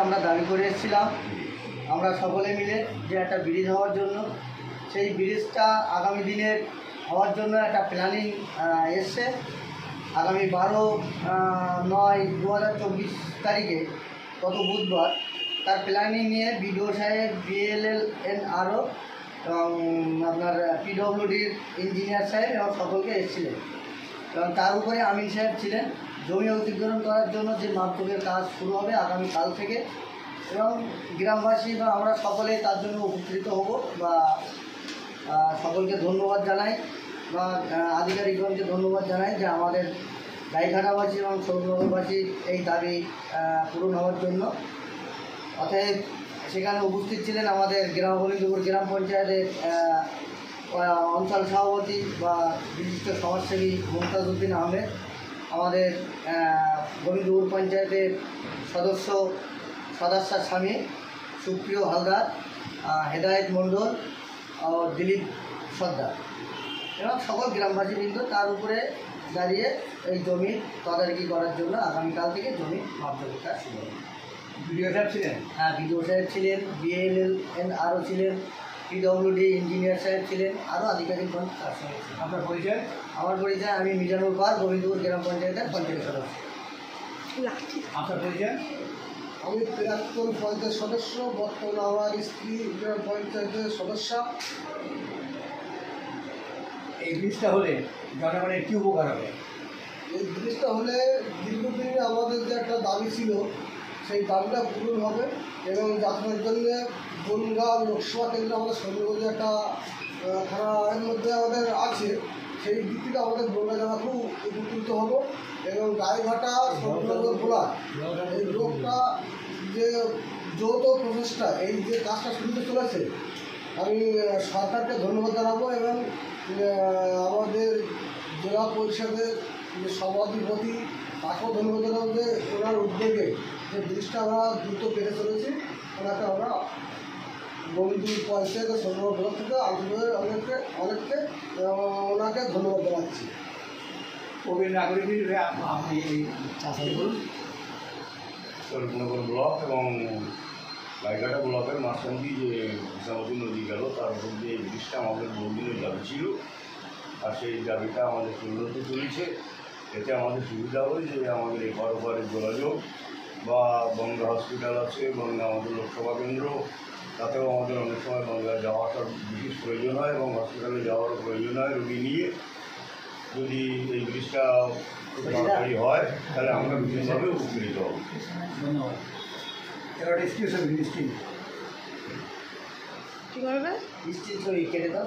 আমরা দাবি করে এসেছিলাম আমরা সকলে মিলে যে একটা ব্রিজ হওয়ার জন্য, সেই ব্রিজটা আগামী দিনের হওয়ার জন্য একটা প্ল্যানিং এসছে। আগামী 12/9/2024 তারিখে গত বুধবার তার প্ল্যানিং নিয়ে বিডিও সাহেব, BLLNRO এবং আপনার PWDর ইঞ্জিনিয়ার সাহেব এবং সকলকে এসেছিলেন। এবং তার উপরে আমিন সাহেব ছিলেন। জমি অধিগ্রহণ করার জন্য যে মাপযোগের কাজ শুরু হবে আগামীকাল থেকে, এবং গ্রামবাসী বা আমরা সকলে তার জন্য উপকৃত হব বা সকলকে ধন্যবাদ জানাই বা আধিকারিকগণকে ধন্যবাদ জানাই যে আমাদের গাইঘাটাবাসী এবং সৌরনগরবাসীর এই দাবি পূরণ হওয়ার জন্য। অতএব সেখানে উপস্থিত ছিলেন আমাদের গোবিন্দপুর গ্রাম পঞ্চায়েতের অঞ্চল সভাপতি বা বিশিষ্ট সমাজসেবী মুমতাজ উদ্দিন আহমেদ, আমাদের গোবিন্দপুর পঞ্চায়েতের সদস্য স্বামী সুপ্রিয় হালদার, হেদায়েত মণ্ডল ও দিলীপ সর্দার এবং সকল গ্রামবাসীবৃন্দ তার উপরে দাঁড়িয়ে এই জমি তদারকি করার জন্য আগামীকাল থেকে জমি মাপযোগের কাজ শুরু হবে। বিডিও সাহেব ছিলেন? হ্যাঁ, বিডিও সাহেব ছিলেন, BLLNRO ছিলেন, PWD ইঞ্জিনিয়ার সাহেব ছিলেন, আরও আধিকারিকগণ তার সঙ্গে ছিলেন। আপনার পরিচয়? আমার পরিচয়, আমি মিজানুর পার, গোবিন্দপুর গ্রাম পঞ্চায়েতের পঞ্চায়েত সদস্য। আপনার পরিচয়? আমি প্রাক্তন পঞ্চায়েত সদস্য, বর্তমানে আমার স্ত্রী গ্রাম পঞ্চায়েতের সদস্য। এই ব্রিজটা হলে জনগণের কী উপকার হবে? এই ব্রিজটা হলে দীর্ঘদিনে আমাদের যে একটা দাবি ছিল সেই দাবিটা পূরণ হবে এবং যাতায়াতের জন্য বনগাঁ লোকসভা কেন্দ্রে আমাদের সৌরগঞ্জে একটা থানার মধ্যে আমাদের আছে, সেই দিক থেকে আমাদের বনগাঁ যাওয়া খুব উপকৃত হবো এবং গাইঘাটা সৌরনগর ভোলা এই রোগটা যে যৌথ প্রচেষ্টা এই যে কাজটা শুরুতে চলেছে, আমি সরকারকে ধন্যবাদ জানাবো এবং আমাদের জেলা পরিষদের যে সভাধিপতি তাকেও ধন্যবাদ জানাবো যে ওনার উদ্যোগে যে ব্রিজটা আমরা দ্রুত পেরে চলেছি। ওনাকে আমরা গোবিন্দপুর পঞ্চায়েত সৌরনগর ব্লক থেকে আন্তরিকভাবে অনেককে ওনাকে ধন্যবাদ জানাচ্ছি। প্রবীণ নাগরিক হিসেবে আপনি এই চাষে বলুন। সৌরনগর ব্লক এবং গাইঘাটা ব্লকের মাঝখান দিয়ে যে বিশামতী নদী গেল তার উপর দিয়ে এই ব্রিজটা আমাদের বহুদিনের দাবি ছিল, আর সেই দাবিটা আমাদের পূর্ণ হতে চলেছে। এতে আমাদের সুবিধা হয় যে আমাদের এই পারপারের যোগাযোগ বা বনগাঁ হসপিটাল আছে, বনগাঁ আমাদের লোকসভা কেন্দ্র, তাতেও আমাদের অনেক সময় বনগাঁ যাওয়া আসার বিশেষ প্রয়োজন হয় এবং হসপিটালে যাওয়ারও প্রয়োজন হয় রোগী নিয়ে। যদি এই ব্রিজটা তাড়াতাড়ি হয় তাহলে আমরা বিশেষভাবে উপকৃত হব। ধন্যবাদ। এবার স্টেশন ব্রিজটি কী করবে? স্টিল কেটে দাও।